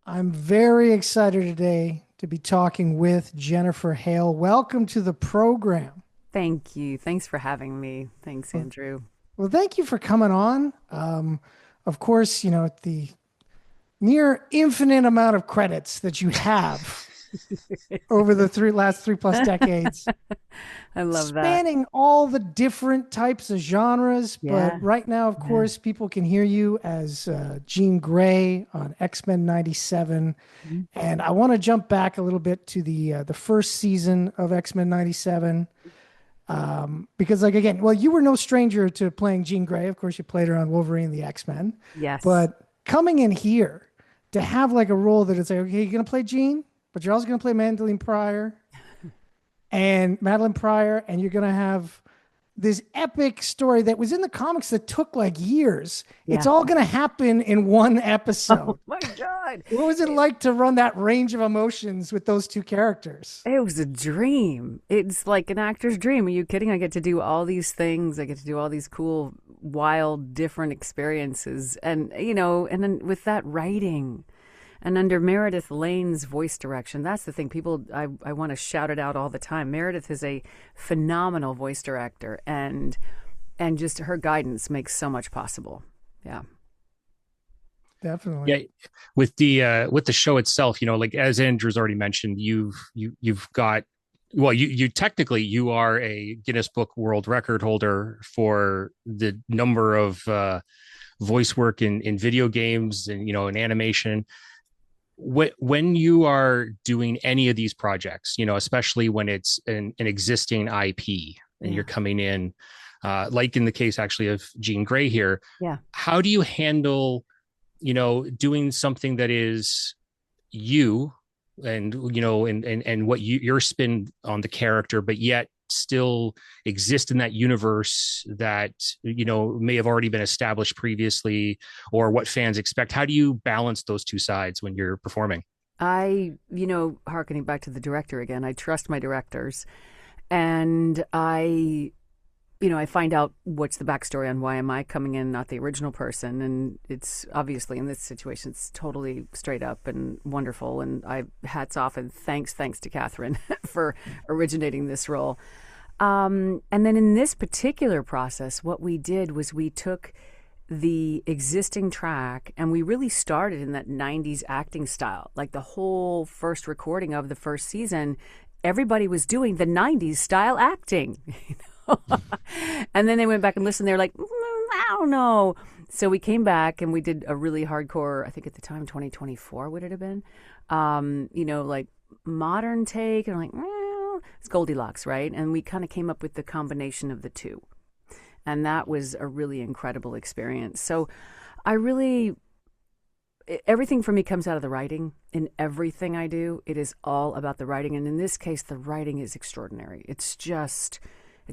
I'm very excited today to be talking with Jennifer Hale. Welcome to the program. Thank you. Thanks for having me. Thanks, Well, Andrew. well, thank you for coming on. Of course, the near infinite amount of credits that you have over the last 3+ decades, I love that. spanning all the different types of genres. But Yeah. right now, of Yeah. course, people can hear you as Jean Grey on X-Men '97. Mhm. And I want to jump back a little bit to the first season of X-Men '97, because, like, again, well, you were no stranger to playing Jean Grey. Of course, you played her on Wolverine and the X-Men, Yes. but coming in here to have like a role that it's like, okay, you're gonna play Jean, but you're also gonna play Madeline Pryor, and you're gonna have this epic story that was in the comics that took like years. It's Yeah. all gonna happen in one Oh episode. my God. What was it It, like to run that range of emotions with those two characters? it was a dream. It's like an actor's dream. Are you kidding? I get to do all these things. I get to do all these cool, wild, different experiences. And then with that writing and under Meredith Lane's voice direction, that's the thing. I want to shout it out all the time. Meredith is a phenomenal voice director, and just her guidance makes so much possible. Yeah. Definitely. Yeah, with the show itself, like as Andrew's already mentioned, you've got you technically you are a Guinness Book World Record holder for the number of voice work in video games and in animation. When you are doing any of these projects, especially when it's an existing IP and Yeah. you're coming in, like in the case actually of Jean Grey here, Yeah. how do you handle doing something that is you and and what your spin on the character, but yet still exist in that universe that may have already been established previously, or what fans expect? How do you balance those two sides when you're performing? Harkening back to the director again, I trust my directors, and I find out what's the backstory on why am I coming in, not the original person. And it's obviously in this situation, it's totally straight up and wonderful. And I hats off and thanks to Catherine for originating this role. And then in this particular process, what we did was we took the existing track and we really started in that 90s acting style. Like the whole first recording of the first season, everybody was doing the 90s style acting. And then they went back and listened. They're like, I don't know. So we came back and we did a really hardcore, I think at the time, 2024 would it have been? Like modern take. And I'm like, well, it's Goldilocks, right? And we kind of came up with the combination of the two. And that was a really incredible experience. So I really, everything for me comes out of the writing. In everything I do, it is all about the writing. And in this case, the writing is extraordinary. It's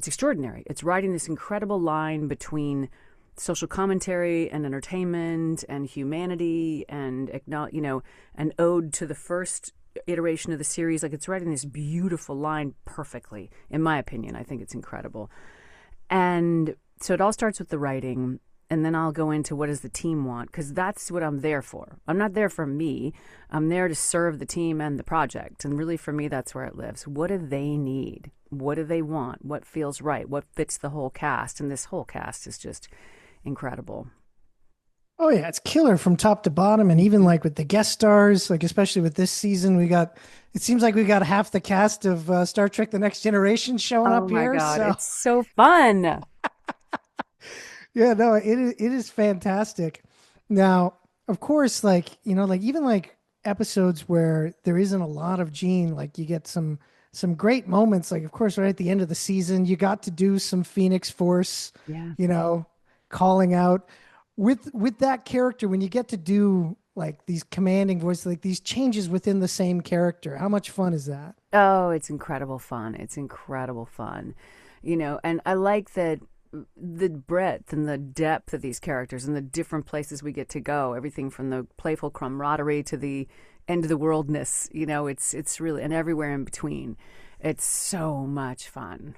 extraordinary. It's writing this incredible line between social commentary and entertainment and humanity and an ode to the first iteration of the series. Like it's writing this beautiful line perfectly, in my opinion. I think it's incredible. And so it all starts with the writing, and then I'll go into what does the team want, because that's what I'm there for. I'm not there for me. I'm there to serve the team and the project. And really, for me, that's where it lives. What do they need? What do they want? What feels right? What fits the whole cast? And this whole cast is just incredible. Oh yeah, it's killer from top to bottom, and even like with the guest stars, like especially with this season, we got. It seems like we got half the cast of Star Trek: The Next Generation showing Oh up my here. God, So it's so fun. yeah, no, it is fantastic. Now, of course, like like even like episodes where there isn't a lot of Gene, like you get some great moments. Like of course, right at the end of the season, you got to do some Phoenix Force, Yeah. you know, calling out with that character when you get to do like these commanding voices, like these changes within the same character. How much fun is that? Oh, it's incredible fun. It's incredible fun. And I like that the breadth and the depth of these characters and the different places we get to go, everything from the playful camaraderie to the end of the worldness, it's really and everywhere in between. It's so much fun.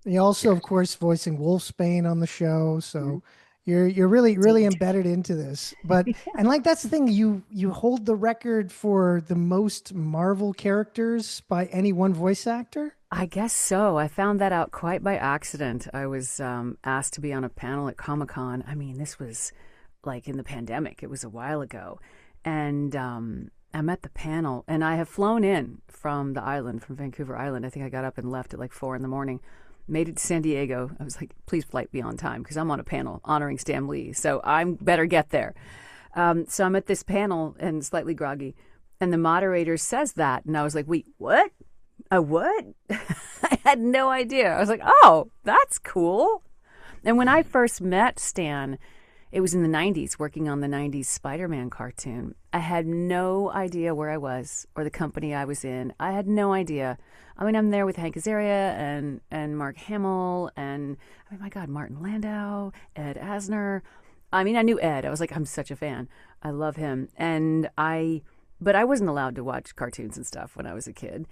He also, of course, voicing Wolfsbane on the show. Mhm. So, You're really really Indeed. embedded into this. But and like that's the thing, you hold the record for the most Marvel characters by any one voice actor. I guess so. I found that out quite by accident. I was asked to be on a panel at Comic Con. I mean, this was like in the pandemic, it was a while ago. And I'm at the panel, and I have flown in from the island, from Vancouver Island. I think I got up and left at like 4 in the morning. Made it to San Diego. I was like, please flight be on time because I'm on a panel honoring Stan Lee. So I'm better get there. So I'm at this panel and slightly groggy. And the moderator says that. And I was like, wait, what? A what? I had no idea. I was like, oh, that's cool. And when I first met Stan, it was in the 90s, working on the 90s Spider-Man cartoon. I had no idea where I was or the company I was in. I had no idea. I mean, I'm there with Hank Azaria and Mark Hamill and, I mean, my God, Martin Landau, Ed Asner. I mean, I knew Ed. I was like, I'm such a fan. I love him. But I wasn't allowed to watch cartoons and stuff when I was a kid.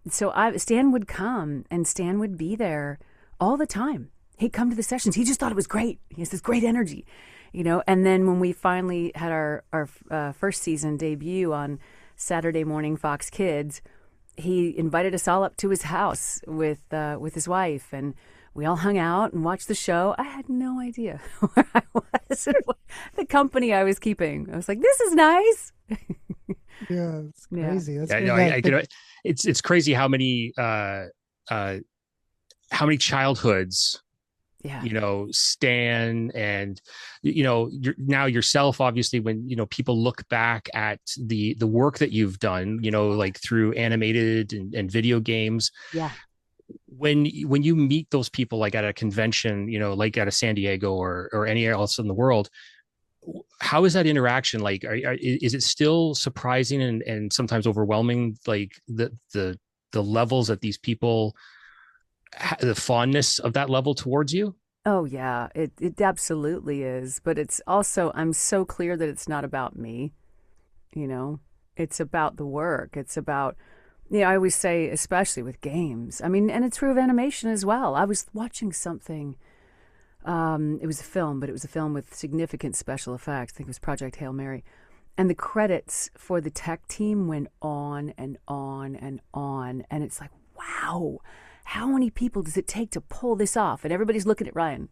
So Stan would come and Stan would be there all the time. He'd come to the sessions. He just thought it was great. He has this great energy, you know. And then when we finally had our first season debut on Saturday morning Fox Kids, he invited us all up to his house with his wife, and we all hung out and watched the show. I had no idea where I was and what the company I was keeping. I was like, this is nice. Yeah, it's Yeah. crazy. That's Yeah, great. no, Yeah, I can. It's crazy how many childhoods Yeah. Stan and now yourself, obviously, when people look back at the work that you've done, like through animated and video games, Yeah. when you meet those people like at a convention, like at a San Diego or anywhere else in the world, how is that interaction like? Is it still surprising and sometimes overwhelming, like the levels that these people, the fondness of that level towards you? Oh yeah, it absolutely is. But it's also, I'm so clear that it's not about me, you know. It's about the work. It's about, I always say, especially with games. I mean, and it's true of animation as well. I was watching something. It was a film, but it was a film with significant special effects. I think it was Project Hail Mary. And the credits for the tech team went on and on and on. And it's like, wow, how many people does it take to pull this off? And everybody's looking at Ryan.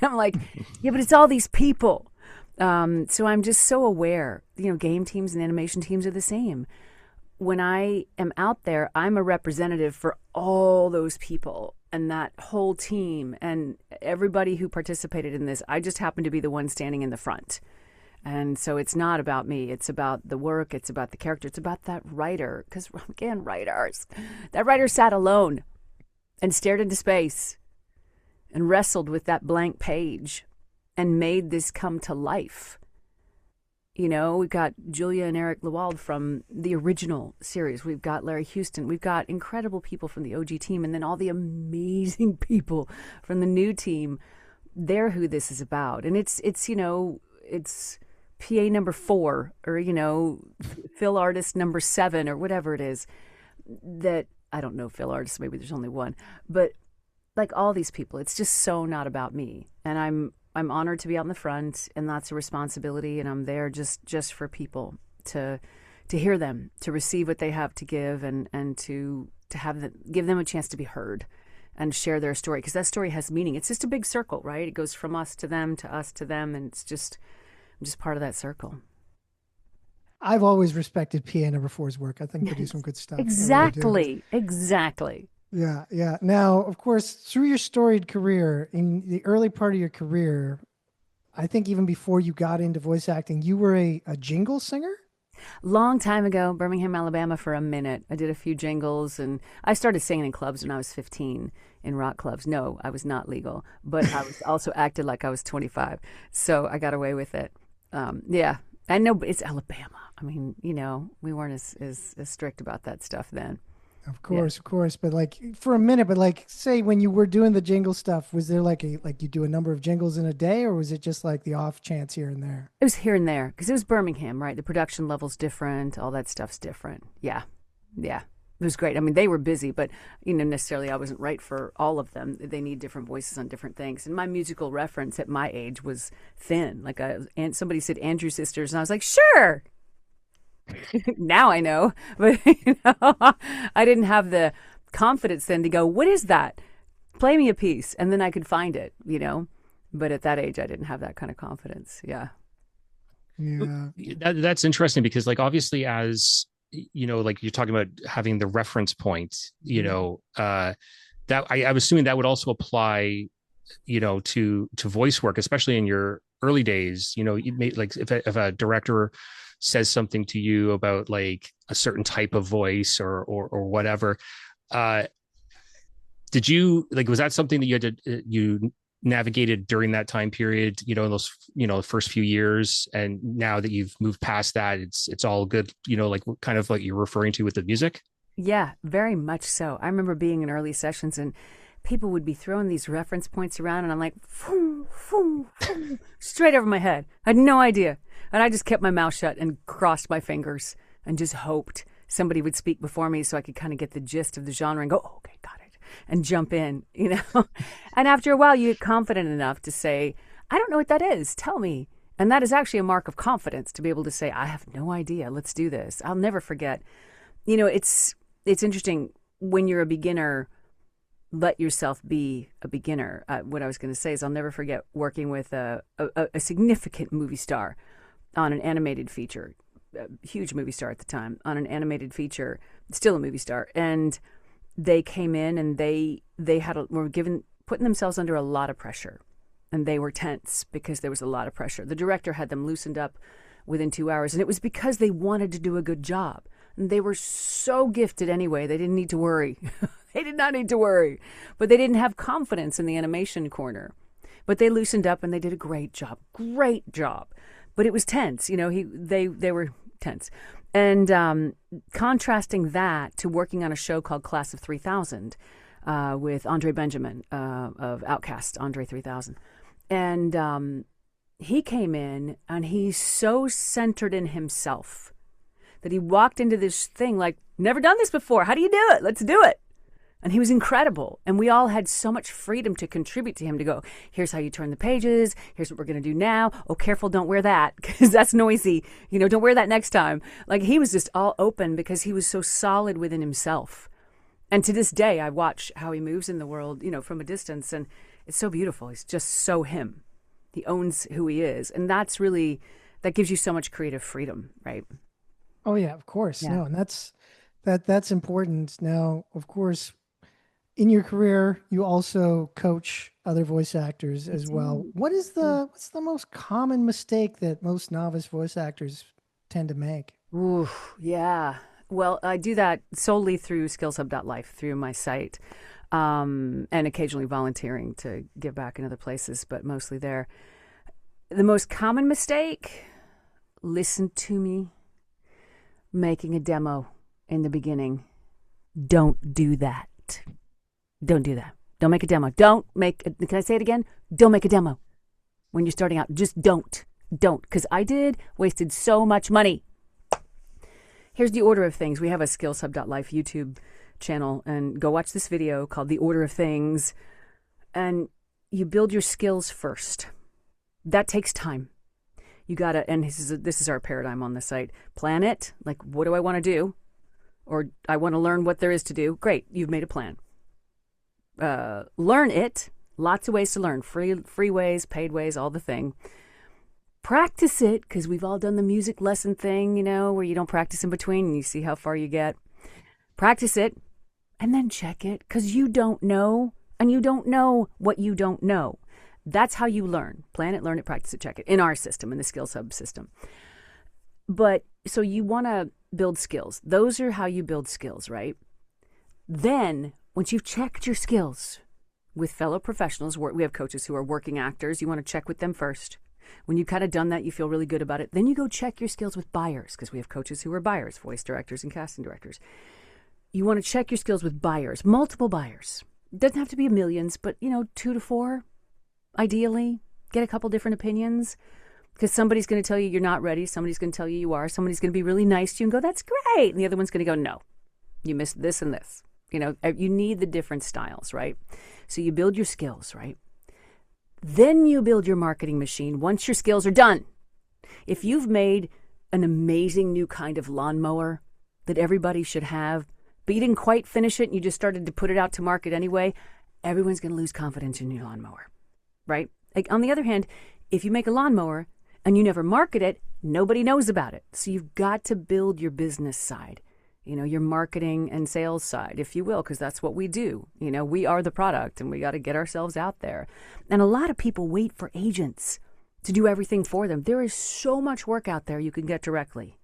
I'm like, yeah, but it's all these people. So I'm just so aware, game teams and animation teams are the same. When I am out there, I'm a representative for all those people and that whole team and everybody who participated in this. I just happen to be the one standing in the front. And so it's not about me. It's about the work. It's about the character. It's about that writer. Because, again, writers. That writer sat alone and stared into space and wrestled with that blank page and made this come to life. We've got Julia and Eric Lewald from the original series. We've got Larry Houston. We've got incredible people from the OG team, and then all the amazing people from the new team. They're who this is about. And it's PA number 4 or, fill artist number 7 or whatever it is. That, I don't know, fill artists, maybe there's only one. But like all these people, it's just so not about me. And I'm honored to be out in the front, and that's a responsibility. And I'm there just for people to hear them, to receive what they have to give, and to give them a chance to be heard and share their story, because that story has meaning. It's just a big circle, right? It goes from us to them, and I'm just part of that circle. I've always respected PA number 4's work. I think they do some good stuff. Exactly. Exactly. Yeah, yeah. Now, of course, through your storied career, in the early part of your career, I think even before you got into voice acting, you were a jingle singer? Long time ago, Birmingham, Alabama, for a minute. I did a few jingles, and I started singing in clubs when I was 15, in rock clubs. No, I was not legal, but I was also acted like I was 25, so I got away with it. Yeah, I know, but it's Alabama. I mean, we weren't as strict about that stuff then. Of course. But like for a minute, but like say when you were doing the jingle stuff, was there like you do a number of jingles in a day, or was it just like the off chance here and there? It was here and there because it was Birmingham, right? The production level's different. All that stuff's different. Yeah. Yeah. It was great. I mean, they were busy, but necessarily I wasn't right for all of them. They need different voices on different things. And my musical reference at my age was thin. Like and somebody said Andrew Sisters, and I was like, sure. Now I know, but I didn't have the confidence then to go, what is that? Play me a piece, and then I could find it. But at that age, I didn't have that kind of confidence. Yeah. Yeah. That's interesting because, like, obviously, as like you're talking about having the reference point, that I'm assuming that would also apply, to voice work, especially in your early days. You may, like, if a director says something to you about like a certain type of voice or whatever, did you, like, was that something that you had to you navigated during that time period, in those, first few years, and now that you've moved past that, it's all good, like kind of like you're referring to with the music? Yeah, very much so. I remember being in early sessions and people would be throwing these reference points around, and I'm like, phoom, phoom, phoom, straight over my head. I had no idea. And I just kept my mouth shut and crossed my fingers and just hoped somebody would speak before me so I could kind of get the gist of the genre and go, oh, okay, got it, and jump in, And after a while, you get confident enough to say, I don't know what that is. Tell me. And that is actually a mark of confidence, to be able to say, I have no idea. Let's do this. I'll never forget. It's interesting when you're a beginner. Let yourself be a beginner. What I was going to say is I'll never forget working with a significant movie star on an animated feature, a huge movie star at the time, on an animated feature, still a movie star. And they came in and they were putting themselves under a lot of pressure. And they were tense because there was a lot of pressure. The director had them loosened up within 2 hours. And it was because they wanted to do a good job. And they were so gifted anyway, they didn't need to worry. They did not need to worry. But they didn't have confidence in the animation corner. But they loosened up and they did a great job. Great job. But it was tense. They were tense. And contrasting that to working on a show called Class of 3000 with Andre Benjamin of Outkast, Andre 3000. And he came in and he's so centered in himself that he walked into this thing like, never done this before. How do you do it? Let's do it. And he was incredible. And we all had so much freedom to contribute to him, to go, here's how you turn the pages. Here's what we're going to do now. Oh, careful, don't wear that because that's noisy. Don't wear that next time. Like, he was just all open because he was so solid within himself. And to this day, I watch how he moves in the world, from a distance. And it's so beautiful. He's just so him. He owns who he is. And that gives you so much creative freedom, right? Oh yeah, of course. Yeah. No, and that's important. Now, of course, in your career, you also coach other voice actors as well. What's the most common mistake that most novice voice actors tend to make? Ooh, yeah. Well, I do that solely through skillshub.life, through my site, and occasionally volunteering to give back in other places, but mostly there. The most common mistake, listen to me, making a demo in the beginning. Don't do that. Don't do that. Don't make a demo. Can I say it again? Don't make a demo when you're starting out. Just don't. Because I wasted so much money. Here's the order of things. We have a skillshub.life YouTube channel, and go watch this video called The Order of Things. And you build your skills first. That takes time. You gotta, and this is our paradigm on the site. Plan it. Like, what do I want to do? Or I want to learn what there is to do. Great, you've made a plan. Learn it. Lots of ways to learn. Free ways, paid ways, all the thing. Practice it, because we've all done the music lesson thing, where you don't practice in between and you see how far you get. Practice it, and then check it, because you don't know, and you don't know what you don't know. That's how you learn. Plan it, learn it, practice it, check it. In our system, in the Skills Hub system. But, so you want to build skills. Those are how you build skills, right? Then, once you've checked your skills with fellow professionals, we have coaches who are working actors. You want to check with them first. When you've kind of done that, you feel really good about it. Then you go check your skills with buyers, because we have coaches who are buyers, voice directors and casting directors. You want to check your skills with buyers, multiple buyers. It doesn't have to be millions, but, 2 to 4, ideally. Get a couple different opinions, because somebody's going to tell you you're not ready. Somebody's going to tell you you are. Somebody's going to be really nice to you and go, that's great. And the other one's going to go, no, You missed this and this. You need the different styles, right? So you build your skills, right? Then you build your marketing machine once your skills are done. If you've made an amazing new kind of lawnmower that everybody should have, but you didn't quite finish it and you just started to put it out to market anyway, everyone's going to lose confidence in your lawnmower, right? Like, on the other hand, if you make a lawnmower and you never market it, nobody knows about it. So you've got to build your business side, your marketing and sales side, if you will, because that's what we do. We are the product and we got to get ourselves out there. And a lot of people wait for agents to do everything for them. There is so much work out there you can get directly.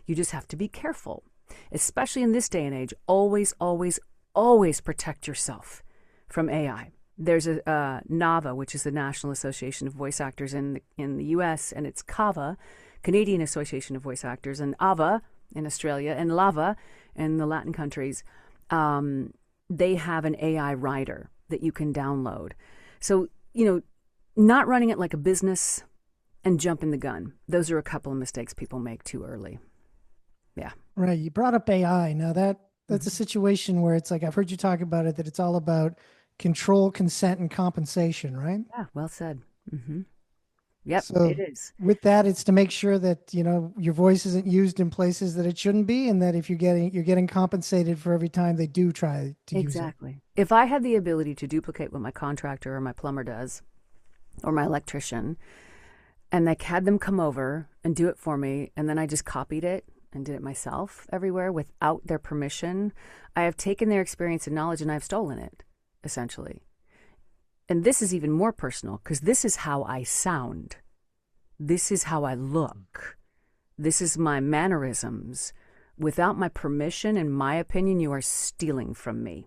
You just have to be careful, especially in this day and age. Always, always, always protect yourself from AI. There's a NAVA, which is the National Association of Voice Actors in the U.S., and it's CAVA, Canadian Association of Voice Actors, and AVA in Australia, and LAVA in the Latin countries. They have an AI writer that you can download. So, not running it like a business and jumping the gun. Those are a couple of mistakes people make too early. Yeah. Right. You brought up AI. Now that's a situation where it's like, I've heard you talk about it, that it's all about control, consent, and compensation, right? Yeah, well said. Mm-hmm. Yep, So it is. with that, it's to make sure that, your voice isn't used in places that it shouldn't be, and that if you're getting compensated for every time they do try to use it. Exactly. If I had the ability to duplicate what my contractor or my plumber does, or my electrician, and I had them come over and do it for me, and then I just copied it and did it myself everywhere without their permission, I have taken their experience and knowledge and I've stolen it, essentially. And this is even more personal, because this is how I sound. This is how I look. This is my mannerisms. Without my permission, in my opinion, you are stealing from me.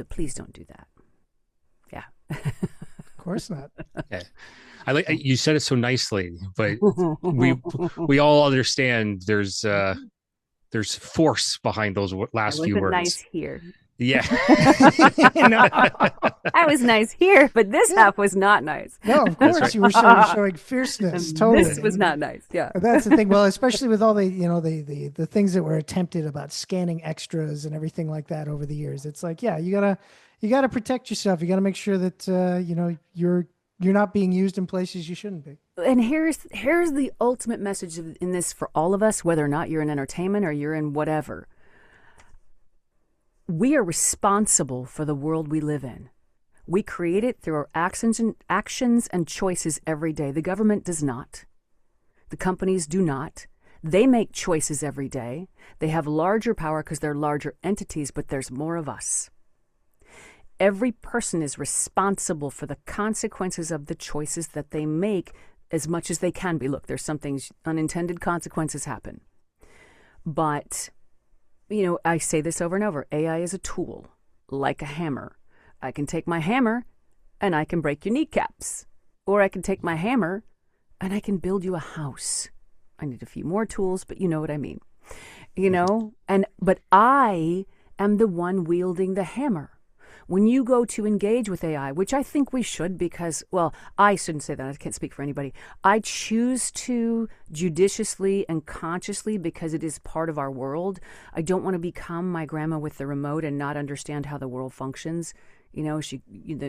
Please don't do that. Yeah. Of course not. Okay. You said it so nicely, but we all understand there's force behind those last few words. Nice here. Yeah. I was nice here, but this half was not nice. No, of course, right. You were showing fierceness. Totally. This was not nice. Yeah. That's the thing. Well, especially with all the, the things that were attempted about scanning extras and everything like that over the years. It's like, yeah, you gotta protect yourself. You gotta make sure that, you're not being used in places you shouldn't be. And here's the ultimate message in this for all of us, whether or not you're in entertainment or you're in whatever. We are responsible for the world we live in. We create it through our actions and choices every day. The government does not. The companies do not. They make choices every day. They have larger power because they're larger entities, but there's more of us. Every person is responsible for the consequences of the choices that they make as much as they can be. Look, there's some things, unintended consequences happen. But, I say this over and over. AI is a tool, like a hammer. I can take my hammer and I can break your kneecaps. Or I can take my hammer and I can build you a house. I need a few more tools, but you know what I mean. But I am the one wielding the hammer. When you go to engage with AI, which I think we should, because, well, I shouldn't say that. I can't speak for anybody. I choose to judiciously and consciously, because it is part of our world. I don't want to become my grandma with the remote and not understand how the world functions. A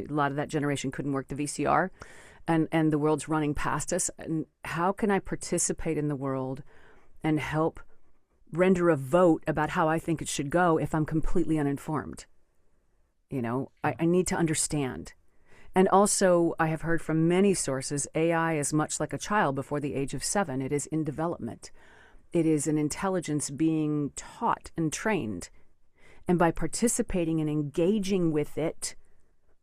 lot of that generation couldn't work the VCR, and the world's running past us. And how can I participate in the world and help render a vote about how I think it should go if I'm completely uninformed? I need to understand. And also, I have heard from many sources, AI is much like a child before the age of 7. It is in development. It is an intelligence being taught and trained. And by participating and engaging with it,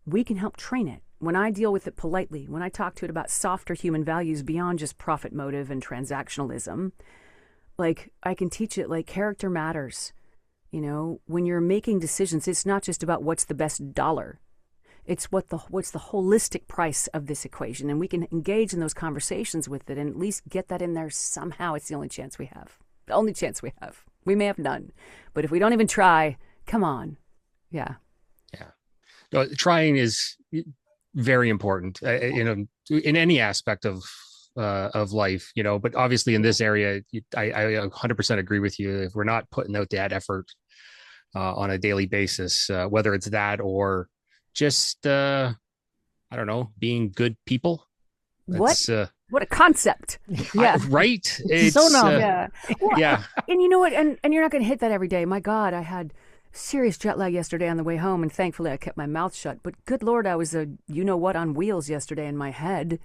we can help train it. When I deal with it politely, when I talk to it about softer human values beyond just profit motive and transactionalism, like, I can teach it, like, character matters. When you're making decisions, it's not just about what's the best dollar. It's what's the holistic price of this equation. And we can engage in those conversations with it and at least get that in there somehow. It's the only chance we have. The only chance we have. We may have none. But if we don't even try, come on. Yeah. Yeah. No, trying is very important, in any aspect of life, but obviously in this area, I 100% agree with you. If we're not putting out that effort, on a daily basis, whether it's that or just I don't know, being good people. What? That's What a concept. Yeah. right. It's so It's novel. Yeah. Well, yeah. and you know what? And you're not going to hit that every day. My God, I had serious jet lag yesterday on the way home, and thankfully I kept my mouth shut. But good Lord, I was a you know what on wheels yesterday in my head.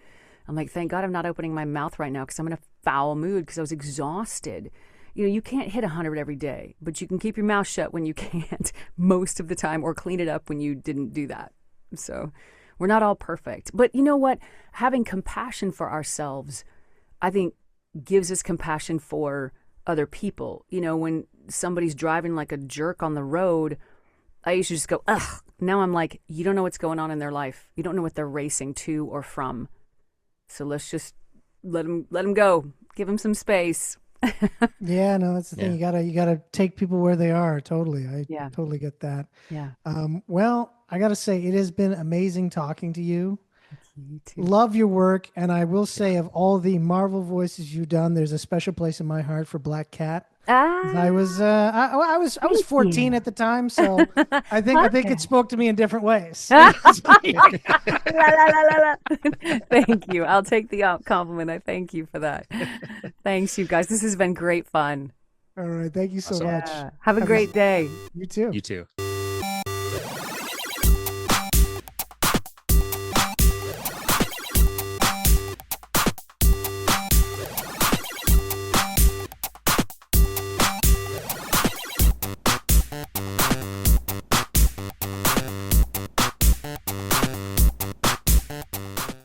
I'm like, thank God I'm not opening my mouth right now because I'm in a foul mood because I was exhausted. You know, you can't hit 100 every day, but you can keep your mouth shut when you can't most of the time, or clean it up when you didn't do that. So we're not all perfect. But you know what? Having compassion for ourselves, I think, gives us compassion for other people. You know, when somebody's driving like a jerk on the road, I used to just go, ugh. Now I'm like, you don't know what's going on in their life. You don't know what they're racing to or from. So let's just let them go. Give them some space. Yeah, no, that's the thing. Yeah. You gotta take people where they are. Totally. I Yeah. totally get that. Yeah. Well, I gotta say, it has been amazing talking to you. You too. Love your work, and I will say, of all the Marvel voices you've done, there's a special place in my heart for Black Cat. 'Cause Ah, I was thank 14 you. at the time, so I think it Okay. spoke to me in different ways. La, la, la, la, la. Thank you. I'll take the compliment. I thank you for that. Thanks, you guys. This has been great fun. All right, thank you so Awesome. much. Yeah. Have a Have a, great day. you too. You too.